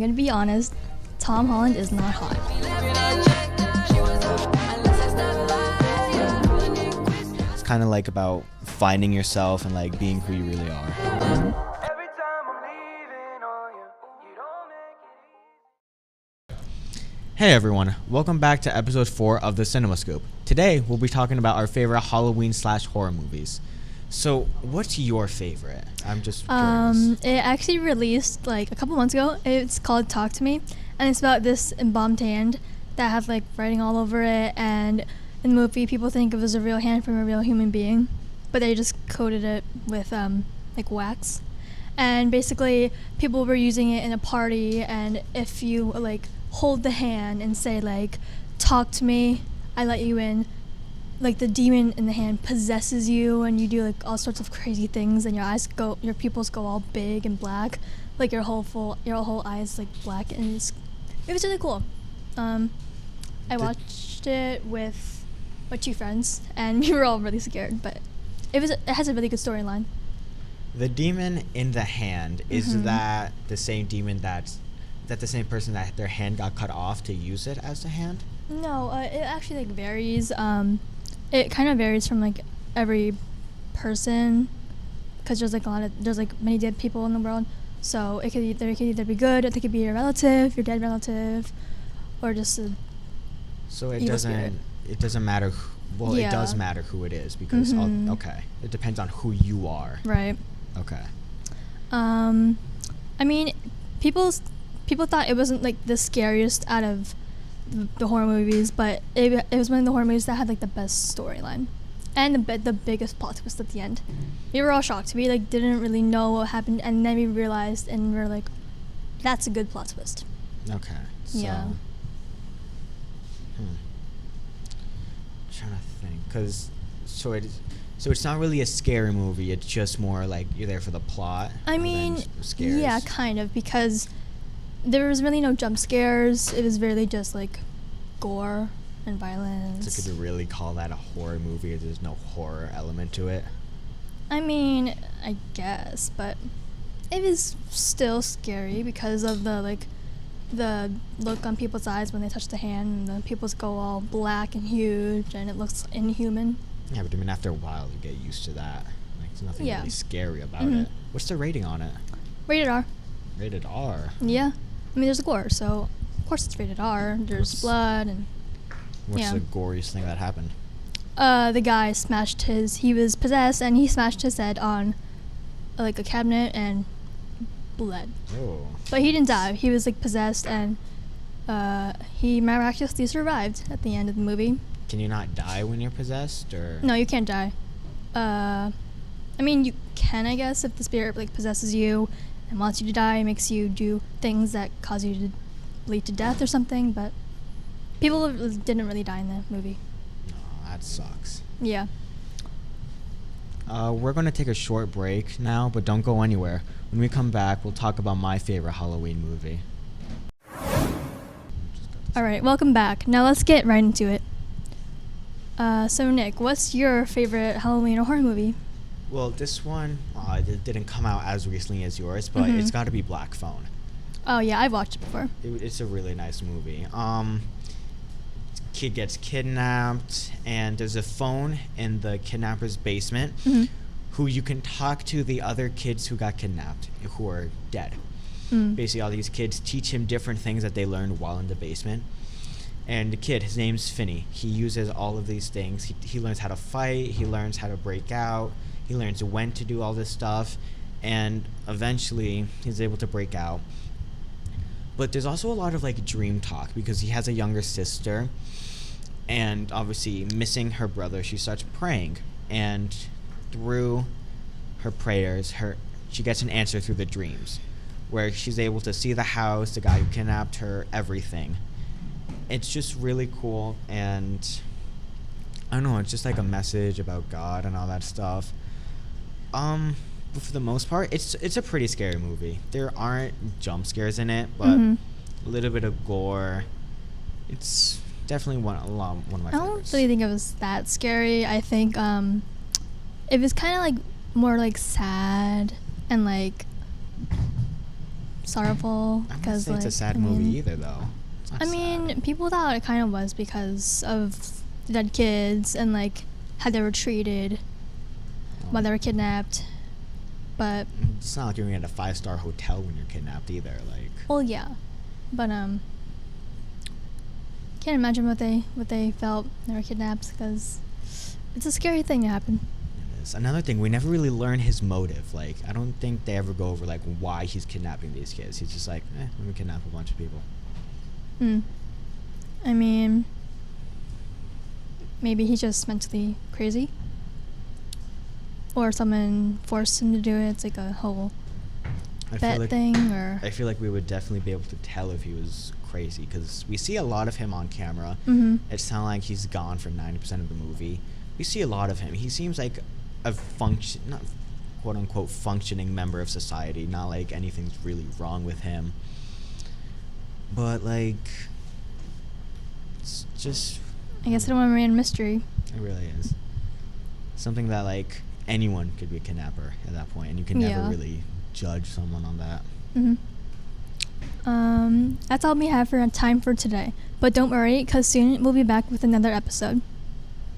gonna be honest, Tom Holland is not hot. It's kind of like about finding yourself and like being who you really are. Hey everyone, welcome back to episode 4 of the Cinema Scoop. Today we'll be talking about our favorite Halloween/horror movies. So, what's your favorite? I'm just curious. It actually released like a couple months ago. It's called Talk to Me, and it's about this embalmed hand that has like writing all over it, and in the movie people think it was a real hand from a real human being, but they just coated it with like wax. And basically people were using it in a party, and if you like hold the hand and say like, talk to me, I let you in, like the demon in the hand possesses you, and you do like all sorts of crazy things, and your pupils go all big and black, like your whole eyes like black, and it was really cool. I watched it with my 2 friends, and we were all really scared, but it has a really good storyline. The demon in the hand, is that the same demon that's the same person that their hand got cut off to use it as a hand? No, it actually like varies. It kind of varies from like every person, because there's like many dead people in the world. So it could either be good, or it could be your relative, your dead relative, or just a So it evil doesn't spirit. it doesn't matter. Well, Yeah. it does matter who it is because okay, it depends on who you are. Right. Okay. I mean, people thought it wasn't like the scariest out of the horror movies, but it was one of the horror movies that had like the best storyline and the biggest plot twist at the end. We were all shocked. We like didn't really know what happened, and then we realized, and we were like, that's a good plot twist. Okay. So, Yeah. Trying to think, so it's not really a scary movie. It's just more like you're there for the plot. I mean, scares. yeah, kind of, because there was really no jump scares. It was really just like gore and violence. So could you really call that a horror movie if there's no horror element to it? I mean, I guess, but it is still scary because of the look on people's eyes when they touch the hand, and the pupils go all black and huge, and it looks inhuman. Yeah, but I mean, after a while, you get used to that. Like, there's nothing Yeah. really scary about it. What's the rating on it? Rated R. Rated R. Yeah. I mean, there's gore, so of course it's rated R. There's blood and... What's yeah. the goriest thing that happened? The guy he was possessed, and he smashed his head on like a cabinet and bled. Oh. But he didn't die. He was like possessed, and he miraculously survived at the end of the movie. Can you not die when you're possessed, or? No, you can't die. I mean, you can, I guess, if the spirit like possesses you and wants you to die, makes you do things that cause you to bleed to death or something. But people didn't really die in the movie. Oh, that sucks. Yeah. We're going to take a short break now, but don't go anywhere. When we come back, we'll talk about my favorite Halloween movie. All right, welcome back. Now let's get right into it. So Nick, what's your favorite Halloween or horror movie? Well, this one it didn't come out as recently as yours, but it's got to be Black Phone. Oh yeah, I've watched it before. It's a really nice movie. Kid gets kidnapped, and there's a phone in the kidnapper's basement who you can talk to the other kids who got kidnapped, who are dead. Basically, all these kids teach him different things that they learned while in the basement. And the kid, his name's Finney, he uses all of these things. He learns how to fight, he learns how to break out, he learns when to do all this stuff, and eventually he's able to break out. But there's also a lot of like dream talk, because he has a younger sister, and obviously missing her brother, she starts praying, and through her prayers, she gets an answer through the dreams, where she's able to see the house, the guy who kidnapped her, everything. It's just really cool, and I don't know, it's just like a message about God and all that stuff. But for the most part, it's a pretty scary movie. There aren't jump scares in it, but a little bit of gore. It's definitely one of my favorites. I don't really think it was that scary. I think it was kind of like more like sad and like sorrowful I wouldn't because say like it's a sad I mean, movie either, though. It's not I mean, people thought it kind of was because of the dead kids and like how they were treated while they were kidnapped. But it's not like you're at a 5-star hotel when you're kidnapped either. Like, well, yeah, but can't imagine what they felt when they were kidnapped because it's a scary thing to happen. it is. Another thing, we never really learn his motive. Like, I don't think they ever go over like why he's kidnapping these kids. He's just like, let me kidnap a bunch of people. I mean, maybe he's just mentally crazy, or someone forced him to do it. It's like a whole bet thing, or I feel like we would definitely be able to tell if he was crazy because we see a lot of him on camera. It's not like he's gone for 90% of the movie. We see a lot of him. He seems like a not quote unquote functioning member of society. Not like anything's really wrong with him. But like, it's just. I guess I don't want to remain a mystery. It really is. Something that like anyone could be a kidnapper at that point, and you can never really judge someone on that. That's all we have for time for today. But don't worry, because soon we'll be back with another episode.